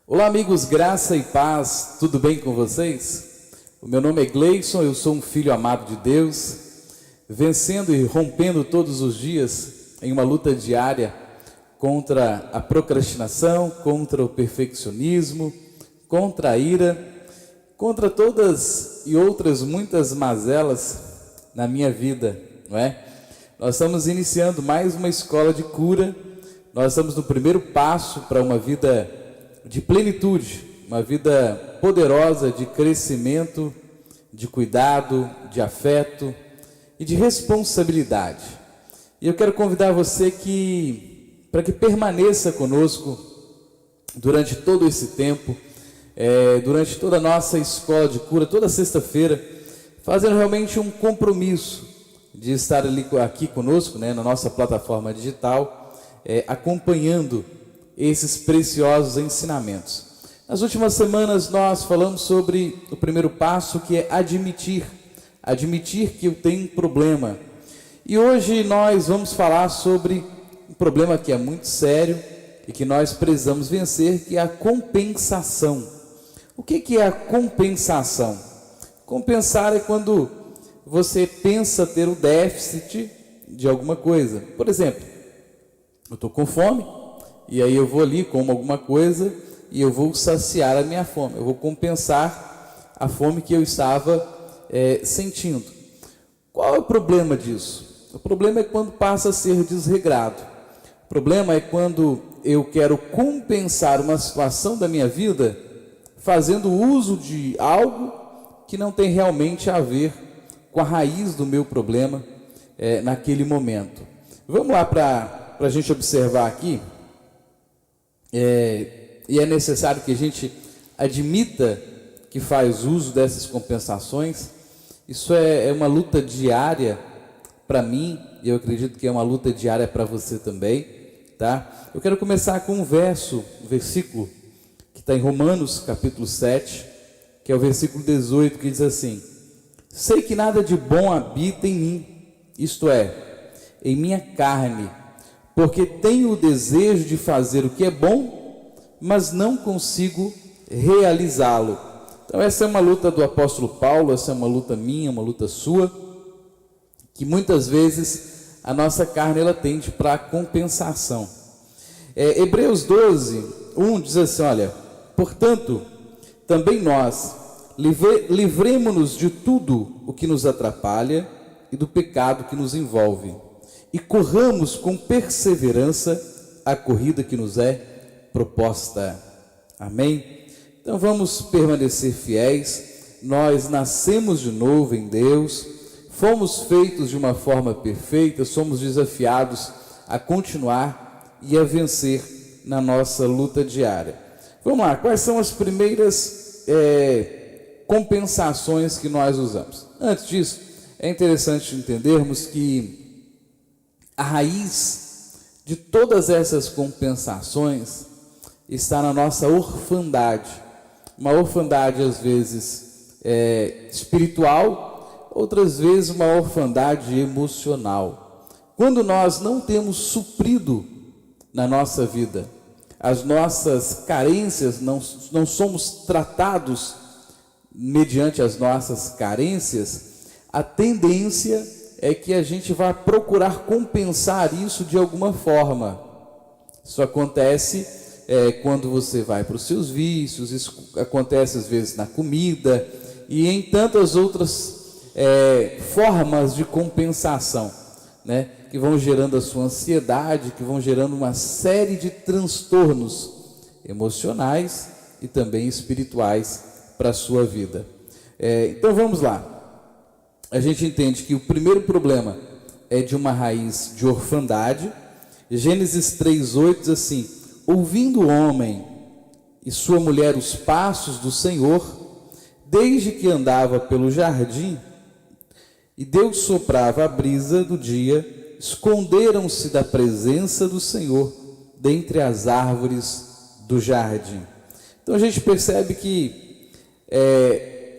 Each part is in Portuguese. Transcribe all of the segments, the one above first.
Olá amigos, graça e paz, tudo bem com vocês? O meu nome é Gleison, eu sou um filho amado de Deus, vencendo e rompendo todos os dias em uma luta diária contra a procrastinação, contra o perfeccionismo, contra a ira, contra todas e outras muitas mazelas na minha vida, não é? Nós estamos iniciando mais uma escola de cura, nós estamos no primeiro passo para uma vida de plenitude, uma vida poderosa de crescimento, de cuidado, de afeto e de responsabilidade. E eu quero convidar você para que permaneça conosco durante todo esse tempo, durante toda a nossa escola de cura, toda sexta-feira, fazendo realmente um compromisso de estar aqui conosco, na nossa plataforma digital, acompanhando esses preciosos ensinamentos. Nas últimas semanas nós falamos sobre o primeiro passo, que é admitir que eu tenho um problema. E hoje nós vamos falar sobre um problema que é muito sério e que nós precisamos vencer, que é a compensação. O que é a compensação? Compensar é quando você pensa ter o déficit de alguma coisa. Por exemplo, eu estou com fome, e aí eu vou ali, como alguma coisa, e eu vou saciar a minha fome. Eu vou compensar a fome que eu estava sentindo. Qual é o problema disso? O problema é quando passa a ser desregrado. O problema é quando eu quero compensar uma situação da minha vida fazendo uso de algo que não tem realmente a ver com a raiz do meu problema naquele momento. Vamos lá para a gente observar aqui. E é necessário que a gente admita que faz uso dessas compensações. Isso é uma luta diária para mim, e eu acredito que é uma luta diária para você também, tá? Eu quero começar com um versículo que está em Romanos capítulo 7, que é o versículo 18, que diz assim: sei que nada de bom habita em mim, isto é, em minha carne, porque tenho o desejo de fazer o que é bom, mas não consigo realizá-lo. Então essa é uma luta do apóstolo Paulo, essa é uma luta minha, uma luta sua, que muitas vezes a nossa carne ela tende para a compensação. Hebreus 12, 1 diz assim, olha, portanto, também nós, livremo-nos de tudo o que nos atrapalha e do pecado que nos envolve, e corramos com perseverança a corrida que nos é proposta. Amém? Então vamos permanecer fiéis. Nós nascemos de novo em Deus, fomos feitos de uma forma perfeita, somos desafiados a continuar e a vencer na nossa luta diária. Vamos lá, quais são as primeiras compensações que nós usamos? Antes disso, é interessante entendermos que a raiz de todas essas compensações está na nossa orfandade. Uma orfandade, às vezes, espiritual, outras vezes uma orfandade emocional. Quando nós não temos suprido na nossa vida as nossas carências, não somos tratados mediante as nossas carências, a tendência é que a gente vai procurar compensar isso de alguma forma. Isso acontece quando você vai para os seus vícios, isso acontece às vezes na comida e em tantas outras formas de compensação, que vão gerando a sua ansiedade, que vão gerando uma série de transtornos emocionais e também espirituais para a sua vida. Então vamos lá. A gente entende que o primeiro problema é de uma raiz de orfandade. Gênesis 3:8 diz assim: ouvindo o homem e sua mulher os passos do Senhor, desde que andava pelo jardim, e Deus soprava a brisa do dia, esconderam-se da presença do Senhor dentre as árvores do jardim. Então a gente percebe que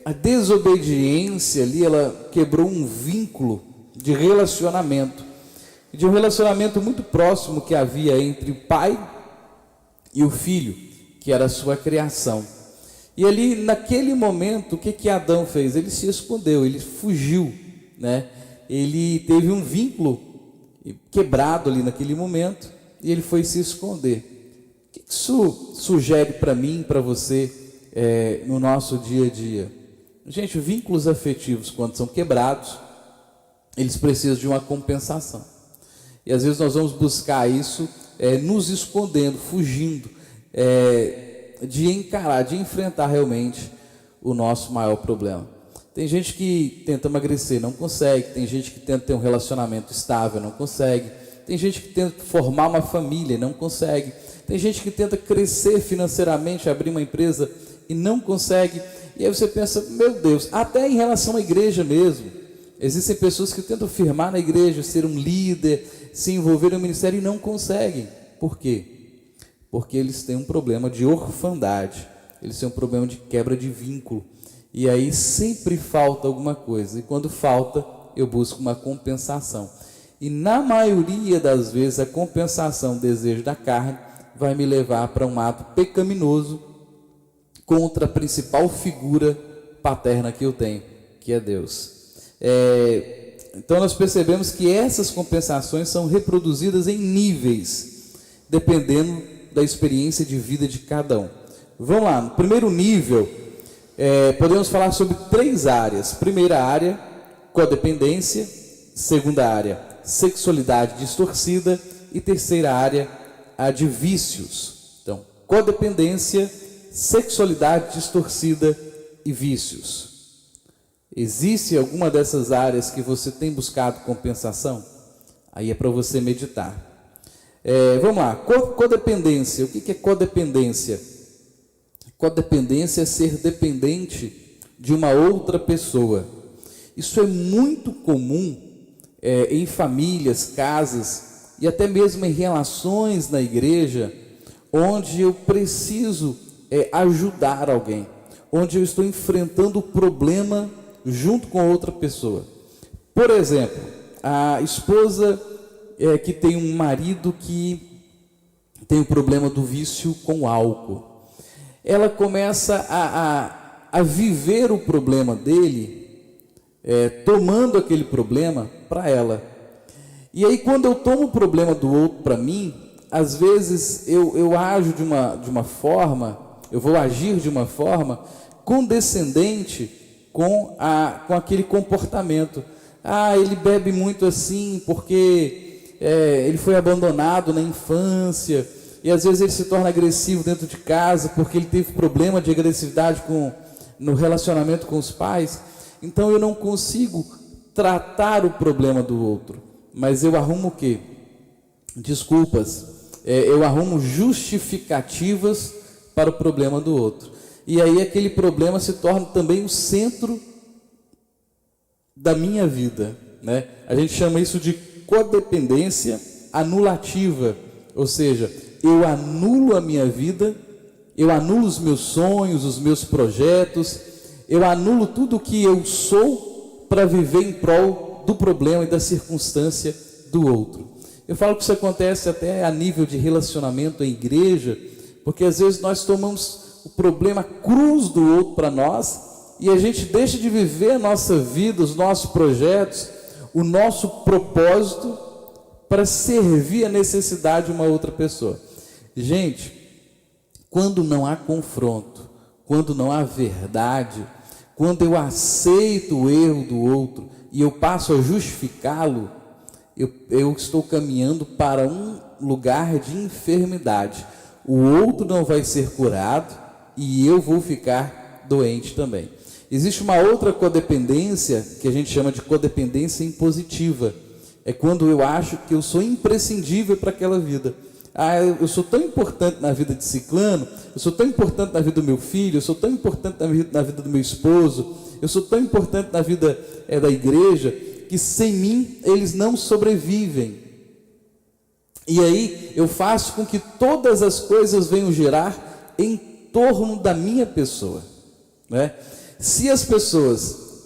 a desobediência ali, ela quebrou um vínculo de relacionamento muito próximo que havia entre o pai e o filho, que era a sua criação. E ali, naquele momento, o que Adão fez? Ele se escondeu, ele fugiu, né? Ele teve um vínculo quebrado ali naquele momento e ele foi se esconder. O que isso sugere para mim, para você, no nosso dia a dia? Gente, vínculos afetivos, quando são quebrados, eles precisam de uma compensação. E às vezes nós vamos buscar isso nos escondendo, fugindo, de encarar, de enfrentar realmente o nosso maior problema. Tem gente que tenta emagrecer, não consegue. Tem gente que tenta ter um relacionamento estável, não consegue. Tem gente que tenta formar uma família, não consegue. Tem gente que tenta crescer financeiramente, abrir uma empresa e não consegue. E aí você pensa, meu Deus, até em relação à igreja mesmo. Existem pessoas que tentam firmar na igreja, ser um líder, se envolver no ministério e não conseguem. Por quê? Porque eles têm um problema de orfandade, eles têm um problema de quebra de vínculo. E aí sempre falta alguma coisa. E quando falta, eu busco uma compensação. E na maioria das vezes, a compensação, o desejo da carne, vai me levar para um ato pecaminoso contra a principal figura paterna que eu tenho, que é Deus. Então nós percebemos que essas compensações são reproduzidas em níveis, dependendo da experiência de vida de cada um. Vamos lá, no primeiro nível, podemos falar sobre 3 áreas. Primeira área, codependência. Segunda área, sexualidade distorcida. E terceira área, a de vícios. Então, codependência, sexualidade distorcida e vícios. Existe alguma dessas áreas que você tem buscado compensação? Aí é para você meditar. Vamos lá, codependência. O que é codependência? Codependência é ser dependente de uma outra pessoa. Isso é muito comum em famílias, casas e até mesmo em relações na igreja, onde eu preciso ajudar alguém, onde eu estou enfrentando o problema junto com outra pessoa. Por exemplo, a esposa que tem um marido que tem o problema do vício com álcool. Ela começa a viver o problema dele, tomando aquele problema para ela. E aí quando eu tomo o problema do outro para mim, às vezes eu ajo de uma forma, eu vou agir de uma forma condescendente com aquele comportamento. Ele bebe muito assim porque ele foi abandonado na infância, e às vezes ele se torna agressivo dentro de casa porque ele teve problema de agressividade no relacionamento com os pais. Então eu não consigo tratar o problema do outro, mas eu arrumo o quê? Desculpas, eu arrumo justificativas para o problema do outro. E aí aquele problema se torna também o centro da minha vida, né? A gente chama isso de codependência anulativa, ou seja, eu anulo a minha vida, eu anulo os meus sonhos, os meus projetos, eu anulo tudo o que eu sou para viver em prol do problema e da circunstância do outro. Eu falo que isso acontece até a nível de relacionamento em igreja, porque às vezes nós tomamos o problema cruz do outro para nós e a gente deixa de viver a nossa vida, os nossos projetos, o nosso propósito para servir a necessidade de uma outra pessoa. Gente, quando não há confronto, quando não há verdade, quando eu aceito o erro do outro e eu passo a justificá-lo, eu estou caminhando para um lugar de enfermidade. O outro não vai ser curado e eu vou ficar doente também. Existe uma outra codependência que a gente chama de codependência impositiva. É quando eu acho que eu sou imprescindível para aquela vida. Eu sou tão importante na vida de ciclano, eu sou tão importante na vida do meu filho, eu sou tão importante na vida do meu esposo, eu sou tão importante na vida da igreja, que sem mim eles não sobrevivem. E aí eu faço com que todas as coisas venham girar em torno da minha pessoa, né? Se as pessoas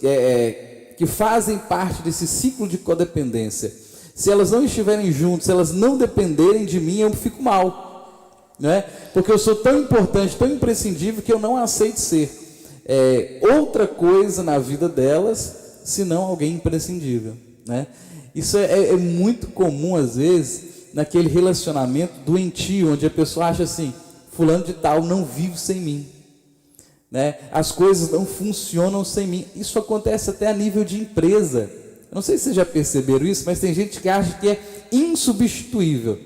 que fazem parte desse ciclo de codependência, se elas não estiverem juntas, se elas não dependerem de mim, eu fico mal. né? Porque eu sou tão importante, tão imprescindível que eu não aceito ser outra coisa na vida delas, senão alguém imprescindível, né? Isso é muito comum às vezes naquele relacionamento doentio, onde a pessoa acha assim: fulano de tal não vive sem mim, né? As coisas não funcionam sem mim. Isso acontece até a nível de empresa. Eu não sei se vocês já perceberam isso, mas tem gente que acha que é insubstituível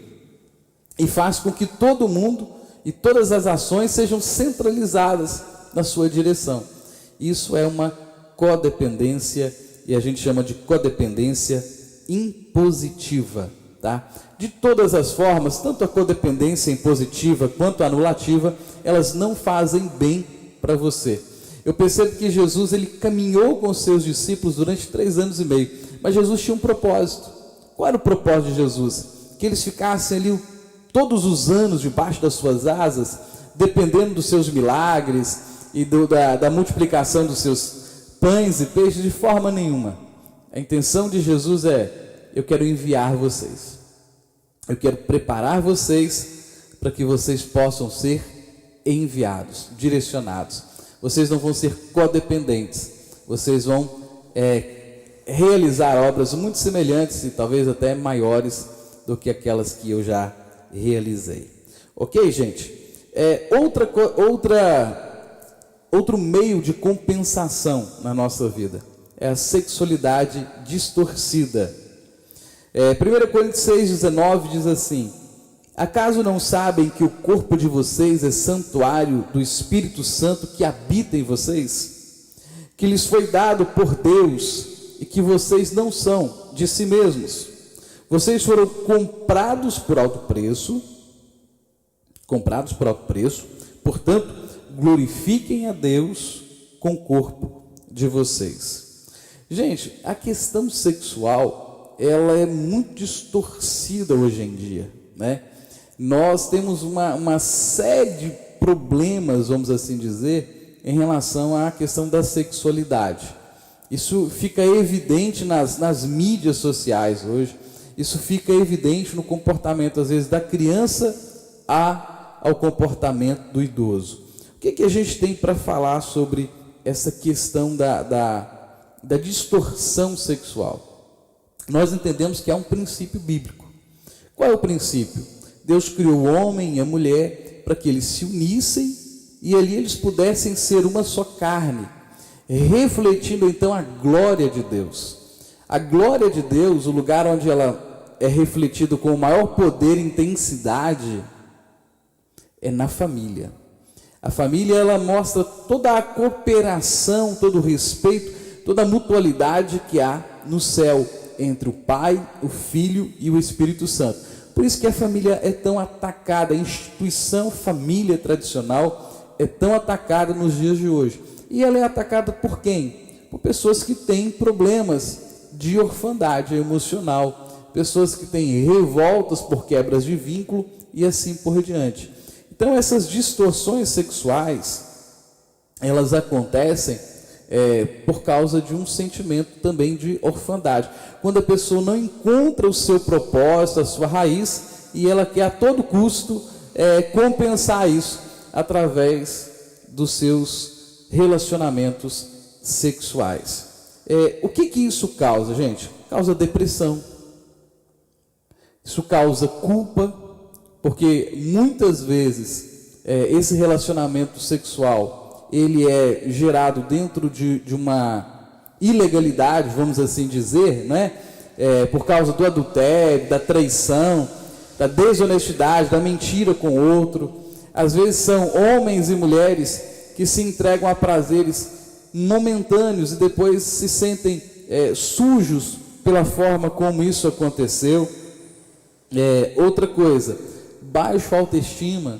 e faz com que todo mundo e todas as ações sejam centralizadas na sua direção. Isso é uma codependência, e a gente chama de codependência impositiva, tá? De todas as formas, tanto a codependência impositiva quanto a anulativa, elas não fazem bem para você. Eu percebo que Jesus, ele caminhou com os seus discípulos durante 3 anos e meio, mas Jesus tinha um propósito. Qual era o propósito de Jesus? Que eles ficassem ali todos os anos debaixo das suas asas, dependendo dos seus milagres e da multiplicação dos seus pães e peixes, de forma nenhuma. A intenção de Jesus é: eu quero enviar vocês, eu quero preparar vocês para que vocês possam ser enviados, direcionados. Vocês não vão ser codependentes, vocês vão realizar obras muito semelhantes e talvez até maiores do que aquelas que eu já realizei. Ok, gente? Outro meio de compensação na nossa vida é a sexualidade distorcida. 1 Coríntios 6,19 diz assim: acaso não sabem que o corpo de vocês é santuário do Espírito Santo que habita em vocês, que lhes foi dado por Deus e que vocês não são de si mesmos? Vocês foram comprados por alto preço, portanto, glorifiquem a Deus com o corpo de vocês. Gente, a questão sexual, ela é muito distorcida hoje em dia, né? Nós temos uma série de problemas, vamos assim dizer, em relação à questão da sexualidade. Isso fica evidente nas mídias sociais hoje, isso fica evidente no comportamento, às vezes, da criança ao comportamento do idoso. O que a gente tem para falar sobre essa questão da distorção sexual? Nós entendemos que há um princípio bíblico. Qual é o princípio? Deus criou o homem e a mulher para que eles se unissem e ali eles pudessem ser uma só carne, refletindo então a glória de Deus. A glória de Deus, o lugar onde ela é refletida com o maior poder e intensidade, é na família. A família, ela mostra toda a cooperação, todo o respeito, toda a mutualidade que há no céu entre o Pai, o Filho e o Espírito Santo. Por isso que a família é tão atacada, a instituição família tradicional é tão atacada nos dias de hoje. E ela é atacada por quem? Por pessoas que têm problemas de orfandade emocional, pessoas que têm revoltas por quebras de vínculo e assim por diante. Então essas distorções sexuais, elas acontecem por causa de um sentimento também de orfandade. Quando a pessoa não encontra o seu propósito, a sua raiz, e ela quer a todo custo compensar isso através dos seus relacionamentos sexuais. O que isso causa, gente? Causa depressão. Isso causa culpa, porque muitas vezes esse relacionamento sexual ele é gerado dentro de uma ilegalidade, vamos assim dizer, né? Por causa do adultério, da traição, da desonestidade, da mentira com o outro. Às vezes são homens e mulheres que se entregam a prazeres momentâneos e depois se sentem sujos pela forma como isso aconteceu. Outra coisa, baixa autoestima,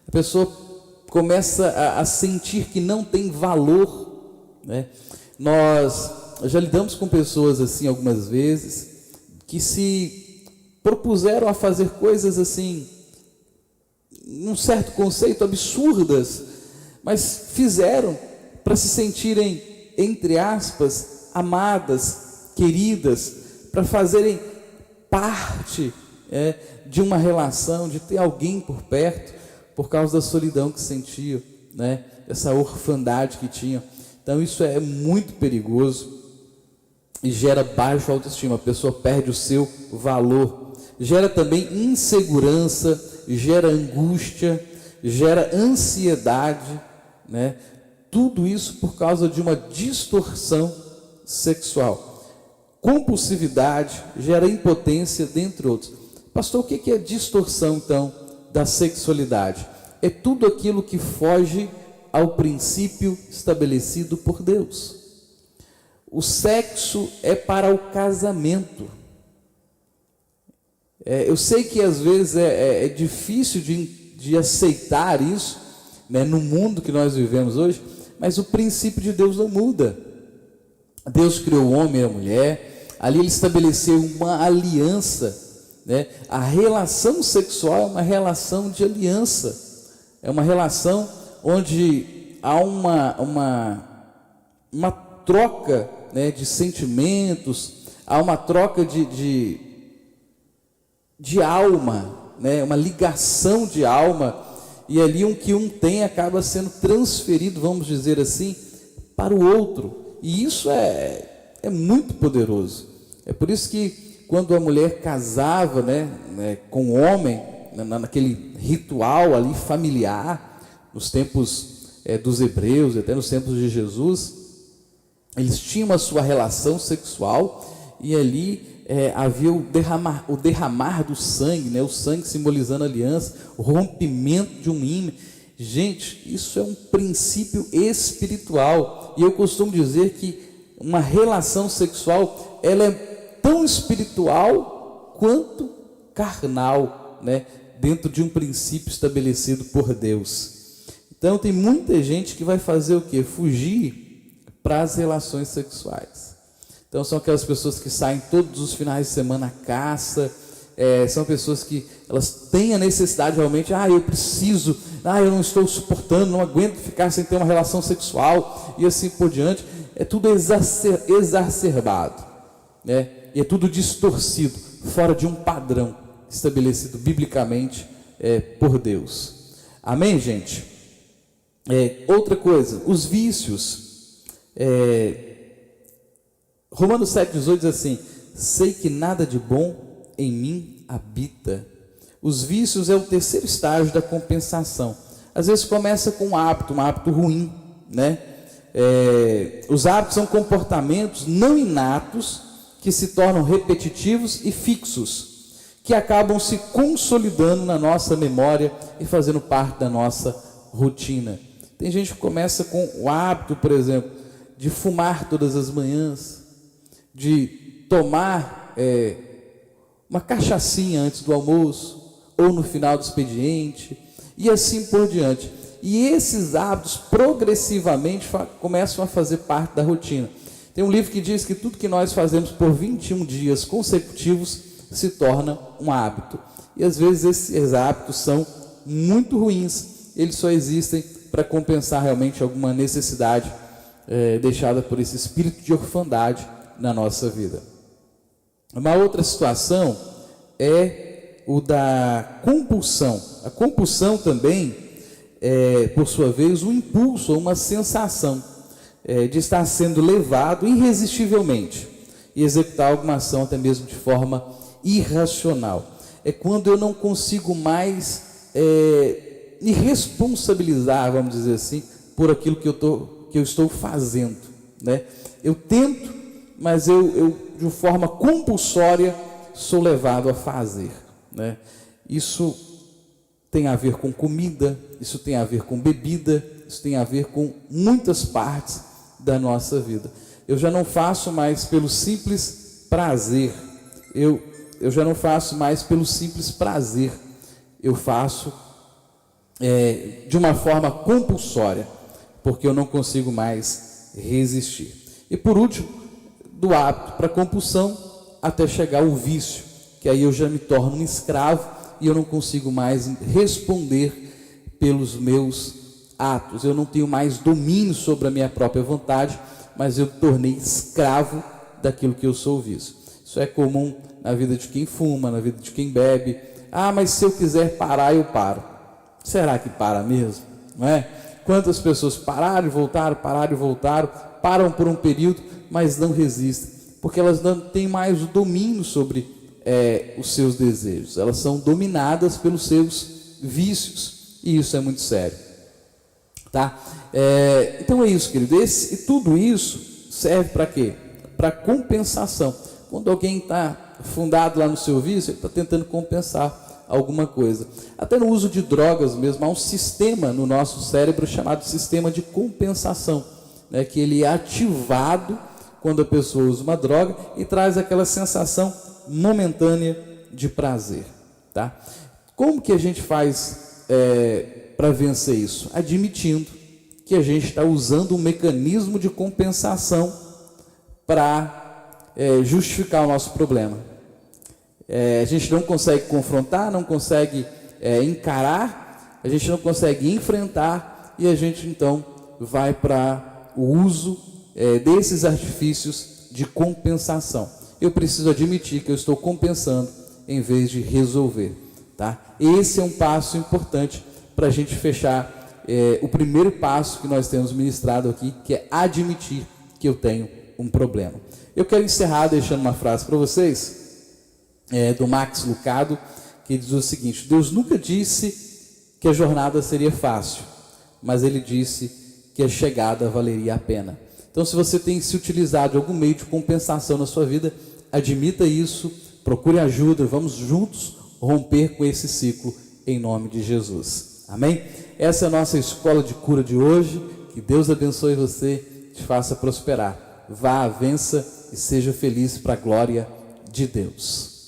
a pessoa começa a sentir que não tem valor, né? Nós já lidamos com pessoas assim algumas vezes, que se propuseram a fazer coisas assim, num certo conceito, absurdas, mas fizeram para se sentirem, entre aspas, amadas, queridas, para fazerem parte de uma relação, de ter alguém por perto. por causa da solidão que sentiam, né? Essa orfandade que tinham. Então isso é muito perigoso e gera baixa autoestima, a pessoa perde o seu valor, gera também insegurança, gera angústia, gera ansiedade, né? Tudo isso por causa de uma distorção sexual. Compulsividade gera impotência, dentre outros. Pastor, o que é distorção então da sexualidade? É tudo aquilo que foge ao princípio estabelecido por Deus. O sexo é para o casamento. Eu sei que às vezes é difícil de aceitar isso, né, no mundo que nós vivemos hoje, mas o princípio de Deus não muda. Deus criou o homem e a mulher, ali Ele estabeleceu uma aliança, né? A relação sexual é uma relação de aliança, é uma relação onde há uma troca, né, de sentimentos, há uma troca de alma, né, uma ligação de alma, e ali o que um tem acaba sendo transferido, vamos dizer assim, para o outro, e isso é muito poderoso. É por isso que quando a mulher casava, né, com o homem, naquele ritual ali familiar, nos tempos dos hebreus, até nos tempos de Jesus, eles tinham a sua relação sexual, e ali havia o derramar do sangue, né? O sangue simbolizando a aliança, o rompimento de um ímã. Gente, isso é um princípio espiritual, e eu costumo dizer que uma relação sexual, ela é tão espiritual quanto carnal, né? Dentro de um princípio estabelecido por Deus. Então tem muita gente que vai fazer o quê? Fugir para as relações sexuais. Então são aquelas pessoas que saem todos os finais de semana à caça, são pessoas que elas têm a necessidade realmente, eu preciso, eu não estou suportando, não aguento ficar sem ter uma relação sexual, e assim por diante. É tudo exacerbado, né? E é tudo distorcido, fora de um padrão estabelecido biblicamente por Deus. Amém, gente? Outra coisa, os vícios. Romanos 7,18 diz assim: sei que nada de bom em mim habita. Os vícios é o terceiro estágio da compensação. Às vezes começa com um hábito ruim, né? Os hábitos são comportamentos não inatos que se tornam repetitivos e fixos, que acabam se consolidando na nossa memória e fazendo parte da nossa rotina. Tem gente que começa com o hábito, por exemplo, de fumar todas as manhãs, de tomar uma cachaçinha antes do almoço ou no final do expediente, e assim por diante. E esses hábitos progressivamente começam a fazer parte da rotina. Tem um livro que diz que tudo que nós fazemos por 21 dias consecutivos se torna um hábito. E às vezes esses hábitos são muito ruins, eles só existem para compensar realmente alguma necessidade deixada por esse espírito de orfandade na nossa vida. Uma outra situação é o da compulsão. A compulsão também por sua vez, um impulso ou uma sensação de estar sendo levado irresistivelmente e executar alguma ação até mesmo de forma irracional. É quando eu não consigo mais me responsabilizar, vamos dizer assim, por aquilo que eu estou fazendo, né? Eu tento, mas eu de forma compulsória sou levado a fazer, né? Isso tem a ver com comida, isso tem a ver com bebida, isso tem a ver com muitas partes da nossa vida. Eu já não faço mais pelo simples prazer, eu já não faço mais pelo simples prazer, eu faço de uma forma compulsória, porque eu não consigo mais resistir. E por último, do hábito para a compulsão, até chegar ao vício, que aí eu já me torno um escravo, e eu não consigo mais responder pelos meus atos. Eu não tenho mais domínio sobre a minha própria vontade, mas eu tornei escravo daquilo que eu sou vício. Isso é comum na vida de quem fuma, na vida de quem bebe. Mas se eu quiser parar, eu paro. Será que para mesmo? Não é? Quantas pessoas pararam e voltaram, param por um período, mas não resistem, porque elas não têm mais o domínio sobre os seus desejos, elas são dominadas pelos seus vícios, e isso é muito sério, tá? Então é isso, querido, e tudo isso serve para quê? Para compensação. Quando alguém está fundado lá no seu vício, ele está tentando compensar alguma coisa. Até no uso de drogas mesmo, há um sistema no nosso cérebro chamado sistema de compensação, né, que ele é ativado quando a pessoa usa uma droga e traz aquela sensação momentânea de prazer, tá? Como que a gente faz para vencer isso? Admitindo que a gente está usando um mecanismo de compensação para justificar o nosso problema. A gente não consegue confrontar, não consegue encarar, a gente não consegue enfrentar, e a gente então vai para o uso desses artifícios de compensação. Eu preciso admitir que eu estou compensando em vez de resolver, tá? Esse é um passo importante para a gente fechar o primeiro passo que nós temos ministrado aqui, que é admitir que eu tenho um problema. Eu quero encerrar deixando uma frase para vocês, do Max Lucado, que diz o seguinte: Deus nunca disse que a jornada seria fácil, mas Ele disse que a chegada valeria a pena. Então, se você tem se utilizado de algum meio de compensação na sua vida, admita isso, procure ajuda, vamos juntos romper com esse ciclo em nome de Jesus. Amém? Essa é a nossa escola de cura de hoje. Que Deus abençoe você, te faça prosperar. Vá, vença e seja feliz para a glória de Deus.